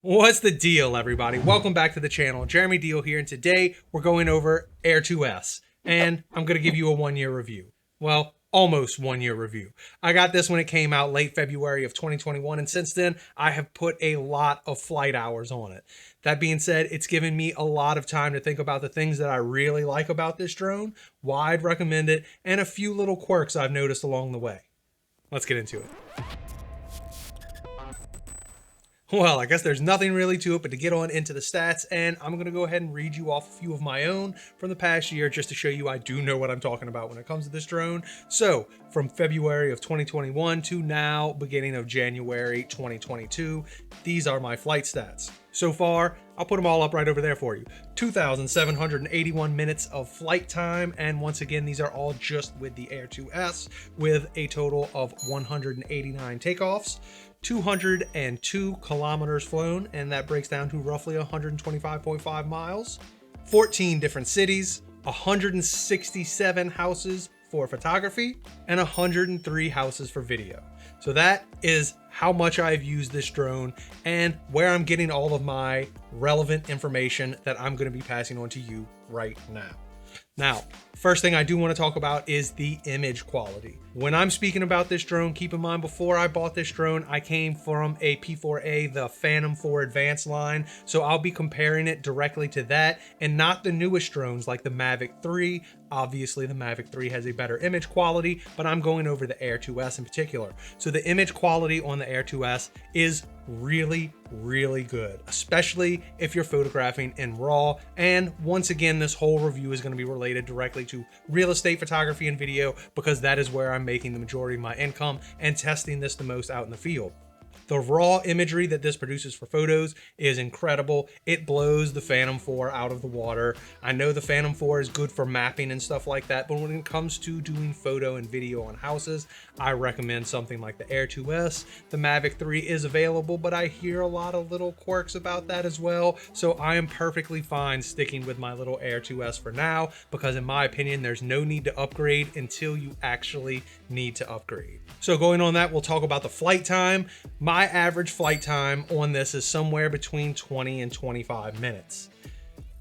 What's the deal, everybody? Welcome back to the channel. Jeremy Deal here, and today we're going over Air 2S, and I'm going to give you a one-year review. Well, almost one-year review. I got this when it came out late February of 2021, and since then, I have put a lot of flight hours on it. That being said, it's given me a lot of time to think about the things that I really like about this drone, why I'd recommend it, and a few little quirks I've noticed along the way. Let's get into it. Well, I guess there's nothing really to it but to get on into the stats, and I'm going to go ahead and read you off a few of my own from the past year just to show you I do know what I'm talking about when it comes to this drone. So, from February of 2021 to now, beginning of January 2022, these are my flight stats. So far, I'll put them all up right over there for you. 2,781 minutes of flight time, and once again, these are all just with the Air 2S, with a total of 189 takeoffs. 202 kilometers flown, and that breaks down to roughly 125.5 miles. 14 different cities, 167 houses for photography, and 103 houses for video. So that is how much I've used this drone and where I'm getting all of my relevant information that I'm going to be passing on to you right now. Now, first thing I do want to talk about is the image quality. When I'm speaking about this drone, keep in mind before I bought this drone, I came from a P4A, the Phantom 4 Advanced line. So I'll be comparing it directly to that and not the newest drones like the Mavic 3. Obviously, the Mavic 3 has a better image quality, but I'm going over the Air 2S in particular. So the image quality on the Air 2S is really good, especially if you're photographing in RAW. And once again, this whole review is going to be related directly to real estate photography and video because that is where I'm making the majority of my income and testing this the most out in the field. The raw imagery that this produces for photos is incredible. It blows the Phantom 4 out of the water. I know the Phantom 4 is good for mapping and stuff like that, but when it comes to doing photo and video on houses, I recommend something like the Air 2S. The Mavic 3 is available, but I hear a lot of little quirks about that as well, so I am perfectly fine sticking with my little Air 2S for now, because in my opinion, there's no need to upgrade until you actually need to upgrade. So going on that, we'll talk about the flight time. My average flight time on this is somewhere between 20 and 25 minutes.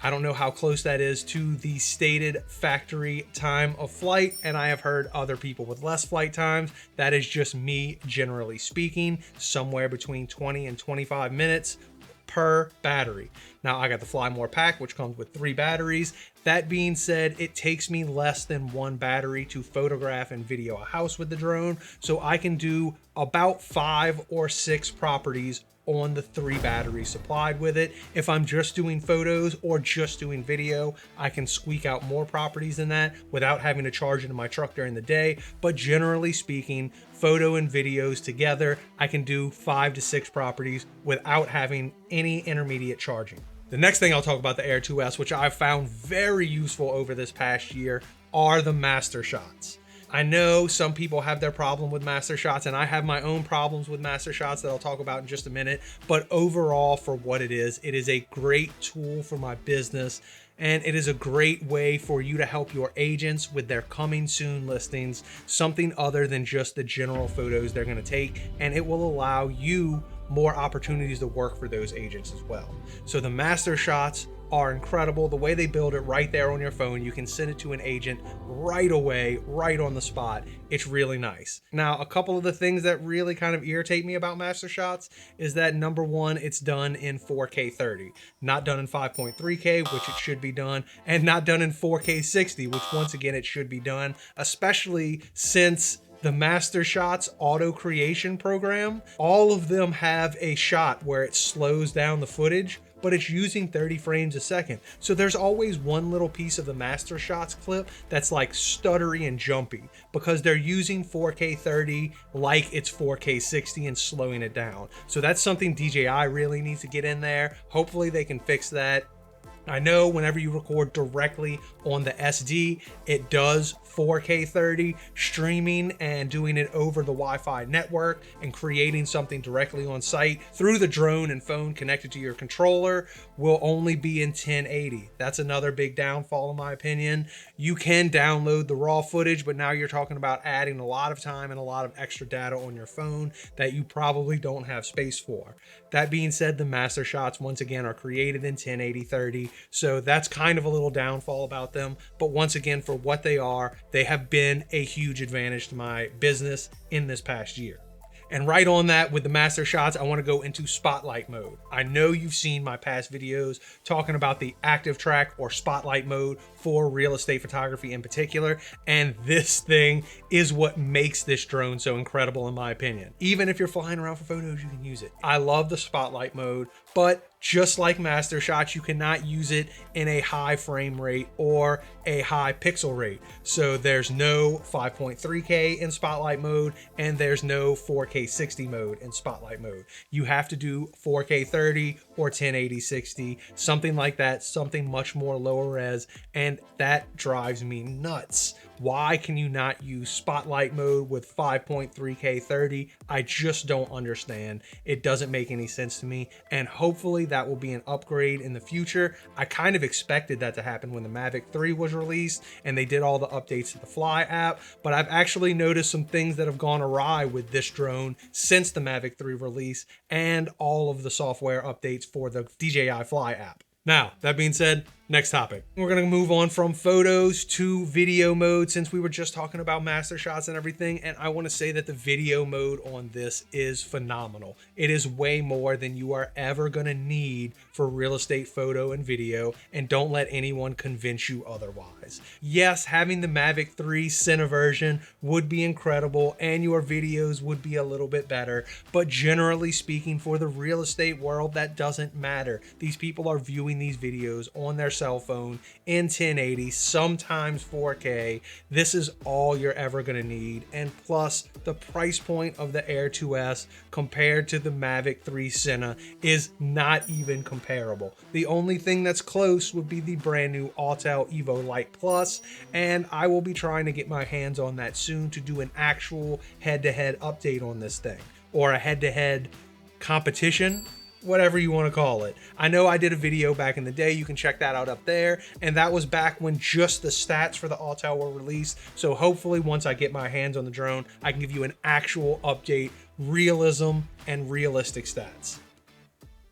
I don't know how close that is to the stated factory time of flight, and I have heard other people with less flight times. That is just me generally speaking, somewhere between 20 and 25 minutes per battery. Now I got the Fly More pack, which comes with 3 batteries. That being said, it takes me less than 1 battery to photograph and video a house with the drone, so I can do about 5 or 6 properties on the 3 batteries supplied with it. If I'm just doing photos or just doing video, I can squeak out more properties than that without having to charge into my truck during the day. But generally speaking, photo and videos together, I can do 5 to 6 properties without having any intermediate charging. The next thing I'll talk about the Air 2S, which I've found very useful over this past year, are the master shots. I know some people have their problem with master shots, and I have my own problems with master shots that I'll talk about in just a minute. But overall, for what it is a great tool for my business, and it is a great way for you to help your agents with their coming soon listings, something other than just the general photos they're going to take, and it will allow you more opportunities to work for those agents as well. So the master shots are incredible. The way they build it right there on your phone, you can send it to an agent right away, right on the spot. It's really nice. Now, a couple of the things that really kind of irritate me about master shots is that number one, it's done in 4K 30, not done in 5.3K, which it should be done, and not done in 4K 60, which once again, it should be done, especially since the Master Shots auto creation program, all of them have a shot where it slows down the footage, but it's using 30 frames a second. So there's always one little piece of the Master Shots clip that's like stuttery and jumpy because they're using 4K 30 like it's 4K 60 and slowing it down. So that's something DJI really needs to get in there. Hopefully they can fix that. I know whenever you record directly on the SD, it does 4K 30 streaming and doing it over the Wi-Fi network and creating something directly on site through the drone and phone connected to your controller will only be in 1080. That's another big downfall in my opinion. You can download the raw footage, but now you're talking about adding a lot of time and a lot of extra data on your phone that you probably don't have space for. That being said, the master shots once again are created in 1080 30, so that's kind of a little downfall about them, but once again, for what they are, they have been a huge advantage to my business in this past year. And right on that, with the master shots, I want to go into spotlight mode. I know you've seen my past videos talking about the active track or spotlight mode for real estate photography in particular, and this thing is what makes this drone so incredible in my opinion. Even if you're flying around for photos, you can use it. I love the spotlight mode, but just like master shots, you cannot use it in a high frame rate or a high pixel rate. So there's no 5.3K in spotlight mode, and there's no 4K 60 mode in spotlight mode. You have to do 4K 30 or 1080 60, something like that, something much more lower res, and that drives me nuts. Why can you not use spotlight mode with 5.3K 30? I just don't understand. It doesn't make any sense to me, and hopefully that will be an upgrade in the future. I kind of expected that to happen when the Mavic 3 was released and they did all the updates to the Fly app, but I've actually noticed some things that have gone awry with this drone since the Mavic 3 release and all of the software updates for the DJI Fly app. Now, that being said, next topic. We're going to move on from photos to video mode since we were just talking about master shots and everything. And I want to say that the video mode on this is phenomenal. It is way more than you are ever going to need for real estate photo and video. And don't let anyone convince you otherwise. Yes, having the Mavic 3 Cine version would be incredible and your videos would be a little bit better. But generally speaking, for the real estate world, that doesn't matter. These people are viewing these videos on their cell phone in 1080, sometimes 4K. This is all you're ever going to need. And plus, the price point of the Air 2S compared to the Mavic 3 Cine is not even comparable. The only thing that's close would be the brand new Autel Evo Lite Plus, and I will be trying to get my hands on that soon to do an actual head-to-head update on this thing, or a head-to-head competition, whatever you want to call it. I know I did a video back in the day. You can check that out up there. And that was back when just the stats for the Autel were released. So hopefully once I get my hands on the drone, I can give you an actual update, realism and realistic stats.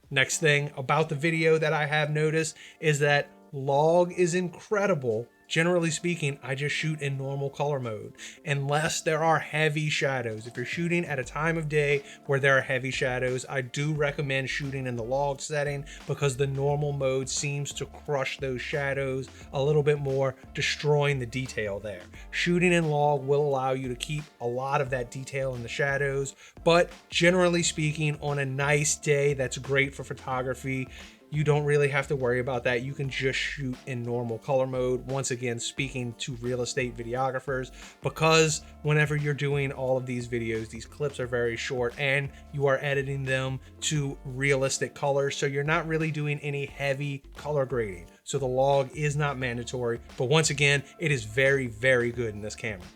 Next thing about the video that I have noticed is that log is incredible. Generally speaking, I just shoot in normal color mode, unless there are heavy shadows. If you're shooting at a time of day where there are heavy shadows, I do recommend shooting in the log setting because the normal mode seems to crush those shadows a little bit more, destroying the detail there. Shooting in log will allow you to keep a lot of that detail in the shadows, but generally speaking, on a nice day that's great for photography, you don't really have to worry about that. You can just shoot in normal color mode. Once again, speaking to real estate videographers, because whenever you're doing all of these videos, these clips are very short and you are editing them to realistic colors. So you're not really doing any heavy color grading. So the log is not mandatory, but once again, it is very, very good in this camera.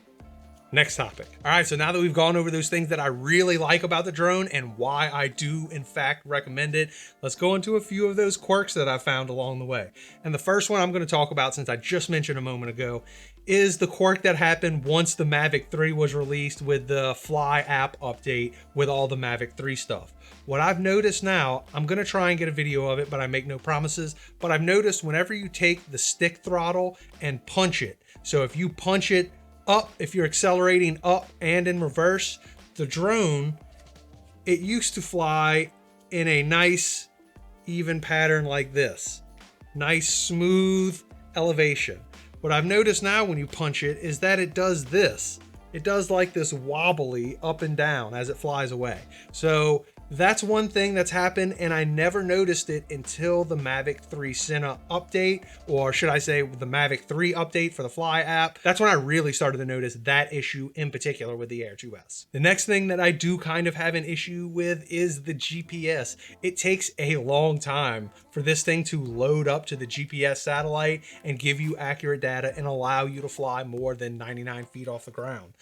Next topic. All right, so now that we've gone over those things that I really like about the drone and why I do in fact recommend it, let's go into a few of those quirks that I found along the way. And the first one I'm going to talk about, since I just mentioned a moment ago, is the quirk that happened once the Mavic 3 was released with the Fly app update with all the Mavic 3 stuff. What I've noticed now, I'm going to try and get a video of it, but I make no promises, but I've noticed whenever you take the stick throttle and punch it, so if you punch it up, if you're accelerating up and in reverse, the drone, it used to fly in a nice even pattern like this. Nice smooth elevation. What I've noticed now when you punch it is that it does this. It does like this wobbly up and down as it flies away. So that's one thing that's happened, and I never noticed it until the Mavic 3 Cine update, or should I say the Mavic 3 update for the Fly app. That's when I really started to notice that issue in particular with the Air 2S. The next thing that I do kind of have an issue with is the GPS. It takes a long time for this thing to load up to the GPS satellite and give you accurate data and allow you to fly more than 99 feet off the ground.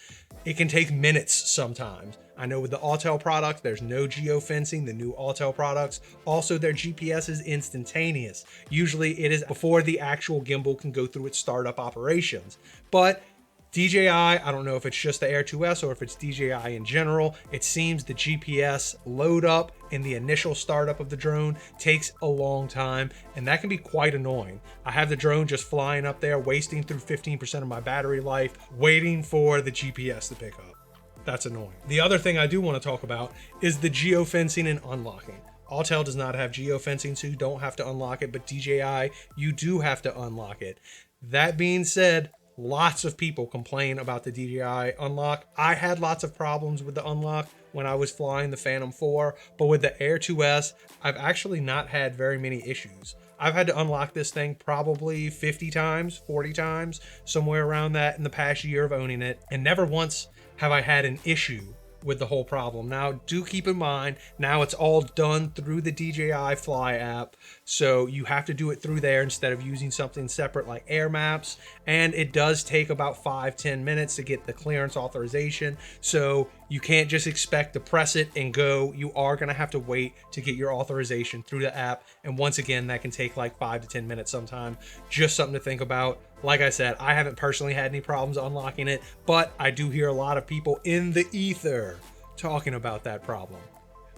It can take minutes sometimes. I know with the Autel product, there's no geofencing, the new Autel products. Also, their GPS is instantaneous. Usually it is before the actual gimbal can go through its startup operations. But DJI, I don't know if it's just the Air 2S or if it's DJI in general, it seems the GPS load up and the initial startup of the drone takes a long time, and that can be quite annoying. I have the drone just flying up there, wasting through 15% of my battery life, waiting for the GPS to pick up. That's annoying. The other thing I do want to talk about is the geofencing and unlocking. Autel does not have geofencing, so you don't have to unlock it, but DJI, you do have to unlock it. That being said, lots of people complain about the DJI unlock. I had lots of problems with the unlock when I was flying the Phantom 4, but with the Air 2S, I've actually not had very many issues. I've had to unlock this thing probably 50 times, 40 times, somewhere around that in the past year of owning it, and never once have I had an issue with the whole problem. Now, do keep in mind, now it's all done through the DJI Fly app, so you have to do it through there instead of using something separate like Air Maps, and it does take about 5-10 minutes to get the clearance authorization, so you can't just expect to press it and go. You are going to have to wait to get your authorization through the app, and once again, that can take like 5 to 10 minutes sometime. Just something to think about. Like I said, I haven't personally had any problems unlocking it, but I do hear a lot of people in the ether talking about that problem.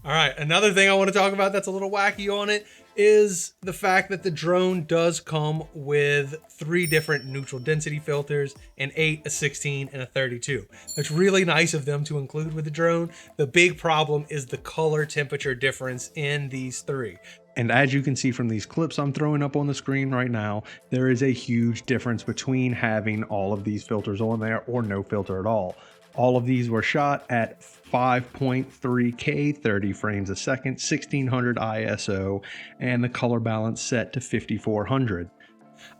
All right, another thing I want to talk about that's a little wacky on it is the fact that the drone does come with 3 different neutral density filters, an 8, a 16, and a 32. It's really nice of them to include with the drone. The big problem is the color temperature difference in these 3. And as you can see from these clips I'm throwing up on the screen right now, there is a huge difference between having all of these filters on there or no filter at all. All of these were shot at 5.3K, 30 frames a second, 1600 ISO, and the color balance set to 5400.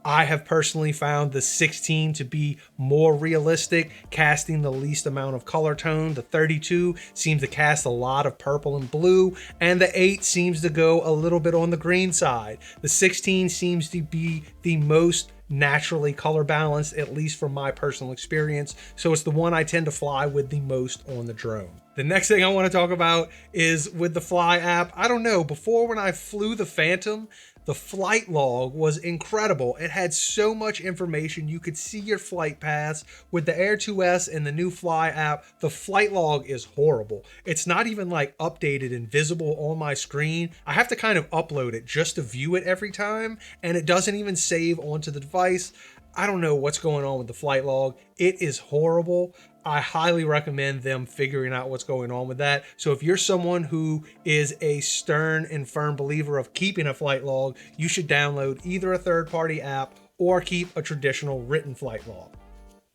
I have personally found the 16 to be more realistic, casting the least amount of color tone. The 32 seems to cast a lot of purple and blue, and the 8 seems to go a little bit on the green side. The 16 seems to be the most naturally color balanced, at least from my personal experience, so it's the one I tend to fly with the most on the drone. The next thing I want to talk about is with the Fly app. I don't know, before when I flew the Phantom, the flight log was incredible. It had so much information. You could see your flight paths. With the Air 2S and the new Fly app, the flight log is horrible. It's not even like updated and visible on my screen. I have to kind of upload it just to view it every time, and it doesn't even save onto the device. I don't know what's going on with the flight log. It is horrible. I highly recommend them figuring out what's going on with that. So if you're someone who is a stern and firm believer of keeping a flight log, you should download either a third-party app or keep a traditional written flight log.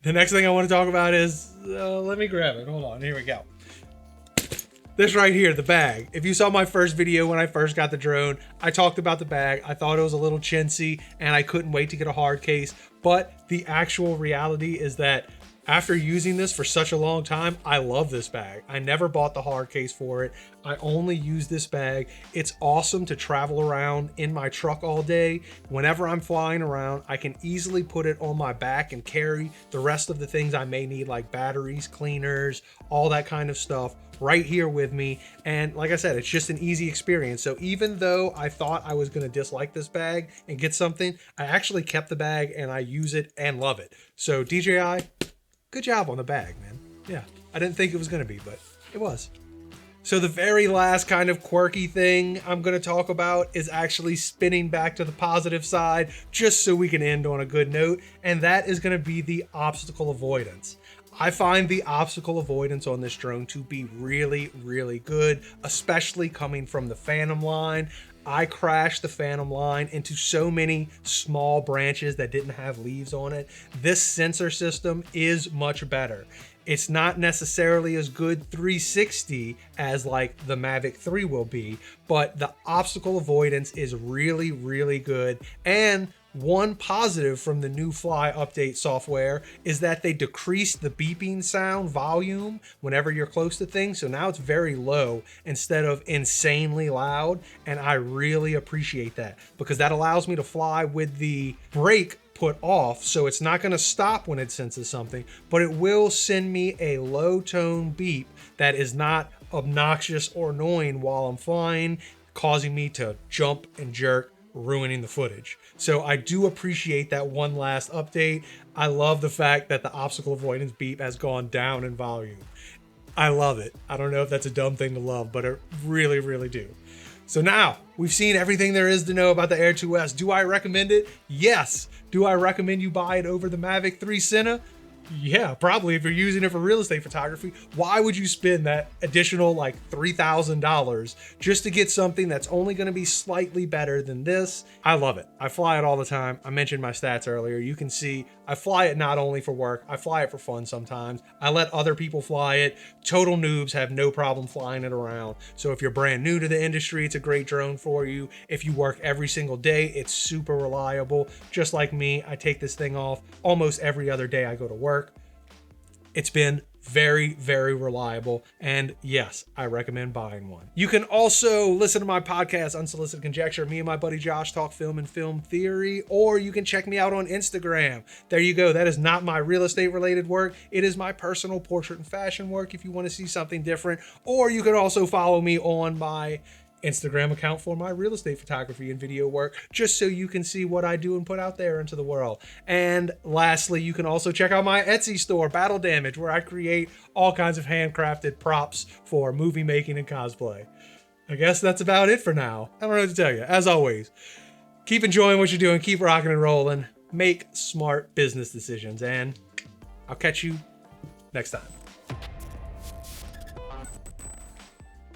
The next thing I want to talk about is, let me grab it. Hold on, here we go. This right here, the bag. If you saw my first video when I first got the drone, I talked about the bag. I thought it was a little chintzy and I couldn't wait to get a hard case. But the actual reality is that after using this for such a long time, I love this bag. I never bought the hard case for it. I only use this bag. It's awesome to travel around in my truck all day. Whenever I'm flying around, I can easily put it on my back and carry the rest of the things I may need, like batteries, cleaners, all that kind of stuff, right here with me. And like I said, it's just an easy experience. So even though I thought I was going to dislike this bag and get something, I actually kept the bag and I use it and love it. So DJI, good job on the bag, man. Yeah, I didn't think it was going to be, but it was. So the very last kind of quirky thing I'm going to talk about is actually spinning back to the positive side, just so we can end on a good note, and that is going to be the obstacle avoidance. I find the obstacle avoidance on this drone to be really, really good, especially coming from the Phantom line. I crashed the Phantom line into so many small branches that didn't have leaves on it. This sensor system is much better. It's not necessarily as good 360 as like the Mavic 3 will be, but the obstacle avoidance is really, really good. And One positive from the new Fly Update software is that they decreased the beeping sound volume whenever you're close to things. So now it's very low instead of insanely loud. And I really appreciate that because that allows me to fly with the brake put off. So it's not going to stop when it senses something, but it will send me a low tone beep that is not obnoxious or annoying while I'm flying, causing me to jump and jerk, ruining the footage. So I do appreciate that one last update. I love the fact that the obstacle avoidance beep has gone down in volume. I love it. I don't know if that's a dumb thing to love, but I really, really do. So now we've seen everything there is to know about the Air 2S. Do I recommend it? Yes. Do I recommend you buy it over the Mavic 3 Sena? Yeah, probably if you're using it for real estate photography. Why would you spend that additional like $3,000 just to get something that's only going to be slightly better than this? I love it. I fly it all the time. I mentioned my stats earlier. You can see I fly it not only for work, I fly it for fun sometimes. I let other people fly it. Total noobs have no problem flying it around. So if you're brand new to the industry, it's a great drone for you. If you work every single day, it's super reliable. Just like me, I take this thing off almost every other day I go to work. It's been very, very reliable. And yes, I recommend buying one. You can also listen to my podcast, Unsolicited Conjecture. Me and my buddy Josh talk film and film theory, or you can check me out on Instagram. There you go. That is not my real estate related work. It is my personal portrait and fashion work if you want to see something different. Or you can also follow me on my Instagram account for my real estate photography and video work, just so you can see what I do and put out there into the world. And lastly, you can also check out my Etsy store, Battle Damage, where I create all kinds of handcrafted props for movie making and cosplay. I guess that's about it for now. I don't know what to tell you. As always, keep enjoying what you're doing, keep rocking and rolling, make smart business decisions, and I'll catch you next time.